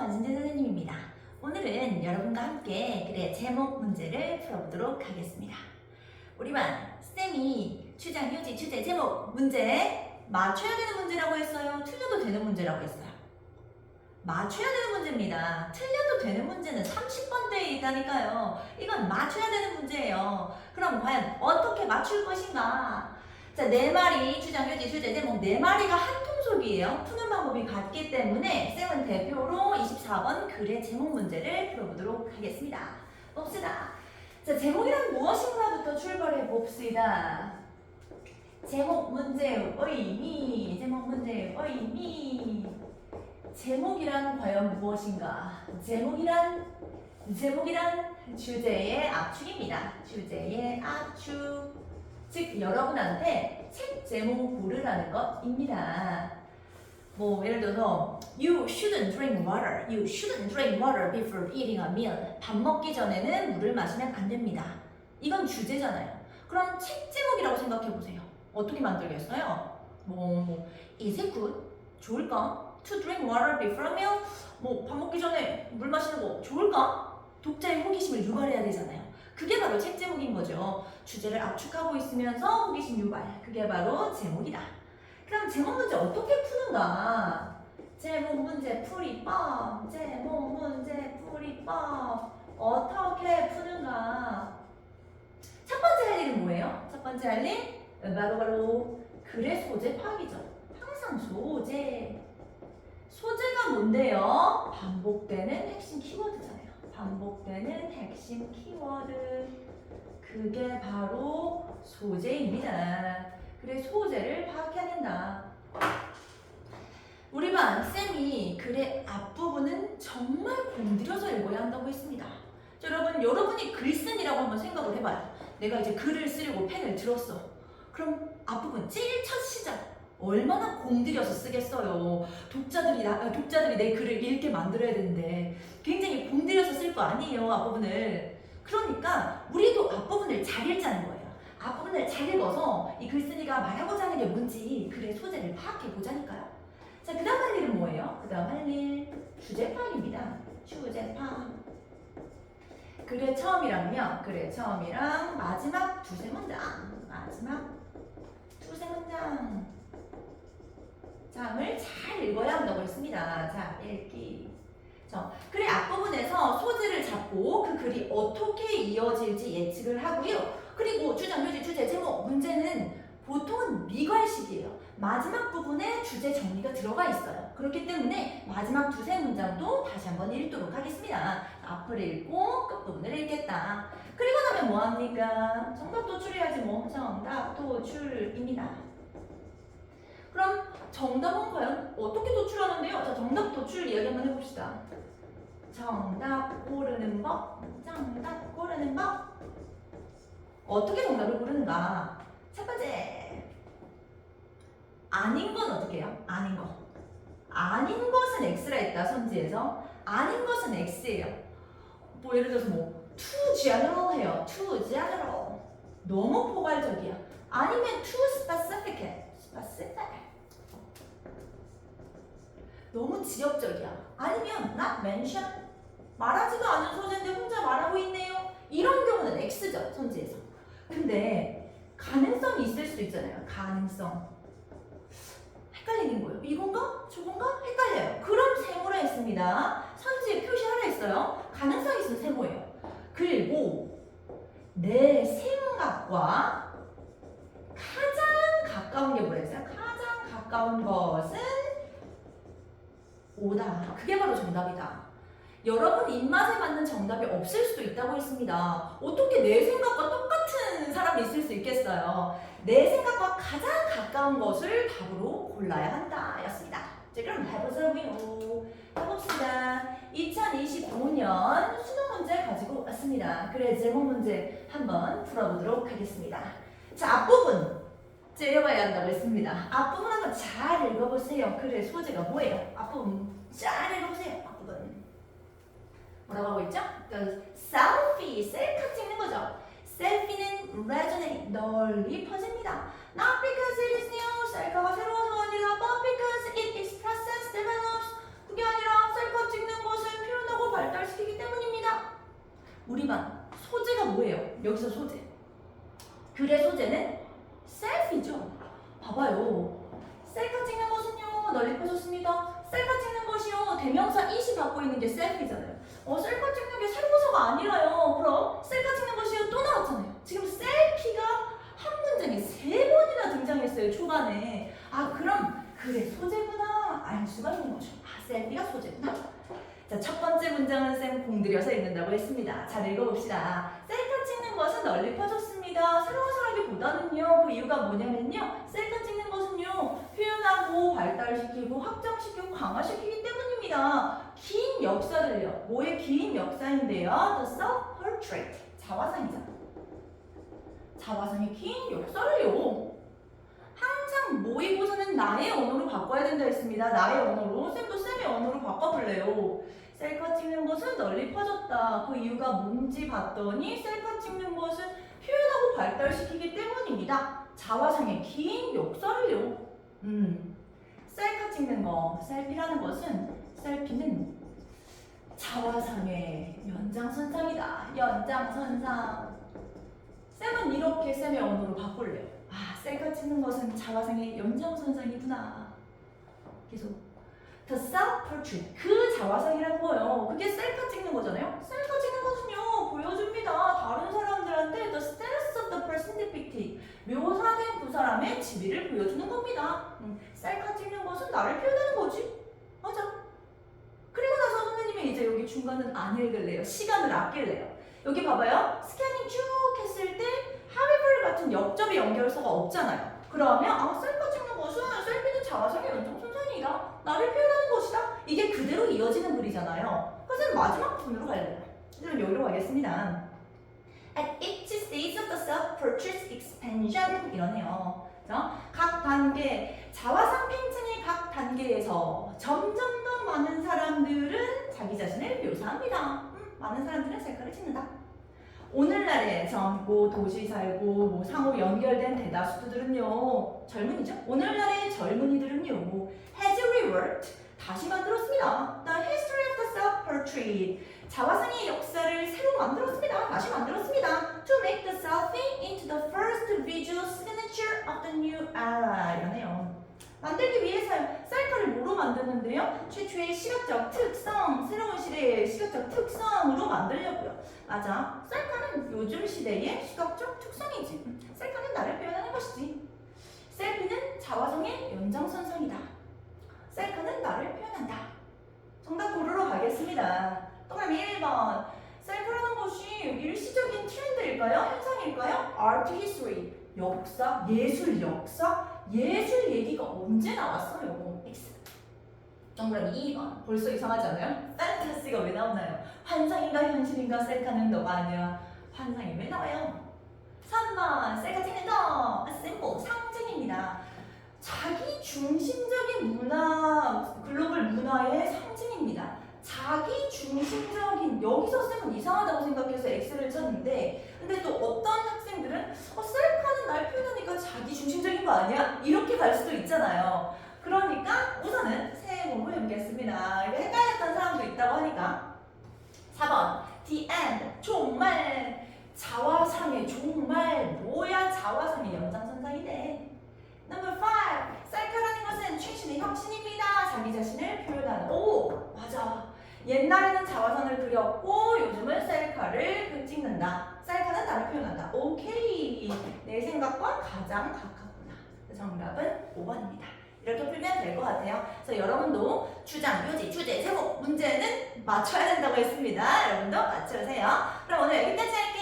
권순재 선생님입니다. 오늘은 여러분과 함께 글의 제목 문제를 풀어보도록 하겠습니다. 우리 반 쌤이 추장, 휴지, 주제, 제목 문제 맞춰야 되는 문제라고 했어요? 틀려도 되는 문제라고 했어요? 맞춰야 되는 문제입니다. 틀려도 되는 문제는 30번대에 있다니까요. 이건 맞춰야 되는 문제예요. 그럼 과연 어떻게 맞출 것인가? 자, 네 마리 추장, 휴지, 주제, 제목 네 마리가 한 통속이에요. 푸는 방법이 같기 때문에 쌤은 대표로 24번 글의 제목 문제를 풀어보도록 하겠습니다. 봅시다. 자, 제목이란 무엇인가부터 출발해 봅시다. 제목 문제의 의미, 제목 문제의 의미. 제목이란 과연 무엇인가? 제목이란 주제의 압축입니다. 주제의 압축. 즉 여러분한테 책 제목 고르라는 것입니다. 뭐 예를 들어서 You shouldn't drink water. You shouldn't drink water before eating a meal. 밥 먹기 전에는 물을 마시면 안 됩니다. 이건 주제잖아요. 그럼 책 제목이라고 생각해 보세요. 어떻게 만들겠어요? Is it good? 좋을까? To drink water before a meal? 밥 먹기 전에 물 마시는 거 좋을까? 독자의 호기심을 유발해야 되잖아요. 그게 바로 책 제목인 거죠. 주제를 압축하고 있으면서 호기심 유발. 그게 바로 제목이다. 그럼 제목 문제 어떻게 푸는가? 제목 문제 풀이법. 제목 문제 풀이법. 어떻게 푸는가? 첫 번째 할 일은 뭐예요? 첫 번째 할 일? 바로 글의 소재 파악이죠. 항상 소재. 소재가 뭔데요? 반복되는 핵심 키워드잖아요. 반복되는 핵심 키워드. 그게 바로 소재입니다. 그래 소재를 파악해야 된다. 우리 반 쌤이 글의 앞부분은 정말 공들여서 읽어야 한다고 했습니다. 자, 여러분이 글쓴이라고 한번 생각을 해봐요. 내가 이제 글을 쓰려고 펜을 들었어. 그럼 앞부분 제일 첫 시작 얼마나 공들여서 쓰겠어요. 독자들이 내 글을 읽게 만들어야 되는데 굉장히 공들여서 쓸 거 아니에요, 앞부분을. 그러니까 우리도 앞부분을 잘 읽자는 거예요. 앞부분을 잘 읽어서 이 글쓴이가 말하고자 하는 게 뭔지 글의 소재를 파악해 보자니까요. 자, 그 다음 할 일은 뭐예요? 그 다음 할 일 주제 파악입니다. 주제 파악. 글의 처음이랑요. 글의 처음이랑 마지막 두세 문장. 마지막 두세 문장. 장을 잘 읽어야 한다고 했습니다. 자, 읽기. 글의 앞부분에서 소재를 잡고 그 글이 어떻게 이어질지 예측을 하고요. 그리고 주장, 휴지, 주제, 제목, 문제는 보통은 미괄식이에요. 마지막 부분에 주제 정리가 들어가 있어요. 그렇기 때문에 마지막 두세 문장도 다시 한번 읽도록 하겠습니다. 앞을 읽고 끝부분을 읽겠다. 그리고 나면 뭐합니까? 정답 도출해야지 뭐. 정답 도출입니다. 그럼 정답은 과연 어떻게 도출하는데요? 자, 정답 도출 이야기 한번 해봅시다. 정답 고르는 법. 정답 고르는 법. 어떻게 정답을 고르는가? 첫 번째. 아닌 건 어떻게 해요? 아닌 거. 아닌 것은 X라 했다, 선지에서. 아닌 것은 X예요. 예를 들어서 too general 해요. too general. 너무 포괄적이야. 아니면 too specific 해. specific. 너무 지역적이야. 아니면 not mention. 말하지도 않은 소재인데 혼자 말하고 있네요. 이런 경우는 X죠, 선지에서. 근데 가능성이 있을 수도 있잖아요. 가능성. 헷갈리는 거예요. 이건가? 저건가? 헷갈려요. 그럼 세모라 했습니다. 선지에 표시하라 했어요. 가능성이 있으면 세모예요. 그리고 내 생각과 가장 가까운 게 뭐랬어요? 가장 가까운 것은 오다. 그게 바로 정답이다. 여러분 입맛에 맞는 정답이 없을 수도 있다고 했습니다. 어떻게 내 생각과 똑같은 사람이 있을 수 있겠어요? 내 생각과 가장 가까운 것을 답으로 골라야 한다 였습니다. 자, 그럼 해보자고요. 해봅시다. 2025년 수능 문제 가지고 왔습니다. 그래, 제목 문제 한번 풀어보도록 하겠습니다. 자, 앞부분 째려봐야 한다고 했습니다. 앞부분 한번 잘 읽어보세요. 그래, 소재가 뭐예요? 앞부분 잘 읽어보세요. 앞부분 뭐라고 하고 있죠? 셀피, 셀카 찍는 거죠. 셀피는 resonate, 널리 퍼집니다. Not because it is new, 셀카가 새로워서 아니라 but because it expresses, develops. 그게 아니라 셀카 찍는 것은 여기서 소재. 글의 소재는 셀피죠. 봐봐요. 셀카 찍는 것은요, 널리 퍼졌습니다. 셀카 찍는 것이요, 대명사 it이 받고 있는 게 셀피잖아요. 셀카 찍는 게 세부사가 아니라요. 그럼 셀카 찍는 것이요 또 나왔잖아요. 지금 셀피가 한 문장에 3번이나 등장했어요, 초반에. 그럼 글의 소재구나 알 수가 있는 거죠. 셀피가 소재구나. 자, 첫 번째 문장은 쌤 공들여서 읽는다고 했습니다. 잘 읽어봅시다. 셀카 찍는 것은 널리 퍼졌습니다. 새로운 사람이보다는요, 그 이유가 뭐냐면요, 셀카 찍는 것은요, 표현하고 발달시키고 확장시키고 강화시키기 때문입니다. 긴 역사를요. 뭐의 긴 역사인데요? The self-portrait. 자화상이잖아. 자화상의 긴 역사를요. 항상 모의고사는 나의 언어로 바꿔야 된다 했습니다. 나의 언어로. 쌤도 쌤의 언어로 바꿔볼래요. 셀카 찍는 것은 널리 퍼졌다. 그 이유가 뭔지 봤더니 셀카 찍는 것은 표현하고 발달시키기 때문입니다. 자화상의 긴 역사를요. 셀카 찍는 거, 셀피라는 것은, 셀피는 자화상의 연장선상이다. 연장선상. 쌤은 이렇게 쌤의 언어로 바꿀래요. 셀카 찍는 것은 자화상의 연장선상이구나. 계속. The self-portrait. 그 자화상이라는 거예요. 그게 셀카 찍는 거잖아요. 셀카 찍는 것은요, 보여줍니다. 다른 사람들한테 the status of the person depicted. 묘사된 그 사람의 지위를 보여주는 겁니다. 셀카 찍는 것은 나를 표현하는 거지. 맞아. 그리고 나서 선생님이 이제 여기 중간은 안 읽을래요. 시간을 아낄래요. 여기 봐봐요. 스캐닝 쭉 했을 때 however 같은 역접의 연결서가 없잖아요. 그러면 셀카 찍는 것은 셀피는 자화상의 연장선상이다. 나를 표현하는 것이다. 이게 그대로 이어지는 글이잖아요. 그래서 마지막 부분으로 갈래요. 그럼 여기로 가겠습니다. At each stage of the self-portrait expansion 이러네요. 각 단계, 자화상 팽창의 각 단계에서 점점 더 많은 사람들은 자기 자신을 묘사합니다. 많은 사람들은 셀카를 찍는다. 오늘날의 젊고 도시 살고 뭐 상호 연결된 대다수들은요, 젊은이죠? 오늘날의 젊은이들은요, has reworked, 다시 만들었습니다. The history of the self-portrait, 자화상의 역사를 새로 만들었습니다. 다시 만들었습니다. To make the selfie into the first visual signature of the new era. 이러네요. 만들기 위해서요. 셀카를 뭐로 만드는데요? 최초의 시각적 특성, 새로운 시대의 시각적 특성으로 만들려고요. 맞아. 셀카는 요즘 시대의 시각적 특성이지. 셀카는 나를 표현하는 것이지. 셀피는 자화상의 연장선상이다. 셀카는 나를 표현한다. 정답 고르러 가겠습니다. 동그라미 1번. 셀카라는 것이 일시적인 트렌드일까요? 현상일까요? Art history. 역사, 예술 역사? 예술 얘기가 언제 나왔어요? X. 동그라미 2번. 벌써 이상하지 않아요? 판타지가 왜 나오나요? 환상인가 현실인가? 셀카는 너가 아니야. 환상이 왜 나와요? 3번. 셀카 찍는 거. 셈보 상징입니다. 자기 중심적인 문화, 글로벌 문화의 상징입니다. 자기 중심적인, 여기서 쌤은 이상하다고 생각해서 X를 쳤는데, 근데 또 어떤 학생들은 셀카는 날 표현하니까 자기 중심적인 거 아니야? 이렇게 갈 수도 있잖아요. 그러니까 우선은 세모로 해보겠습니다. 이거 헷갈렸던 사람도 있다고 하니까. 4번 The end, 정말 자화상의 정말 뭐야? 자화상의 연장선상이네. Number 5, 셀카라는 것은 최신의 혁신입니다. 자기 자신을 표현하는. 오, 맞아. 옛날에는 자화상을 그렸고 요즘은 셀카를 찍는다. 셀카는 나를 표현한다. 오케이. 내 생각과 가장 가깝구나. 정답은 5번입니다. 이렇게 풀면 될 것 같아요. 그래서 여러분도 주장, 표지, 주제, 제목, 문제는 맞춰야 된다고 했습니다. 여러분도 맞춰주세요. 그럼 오늘 여기까지 할게요.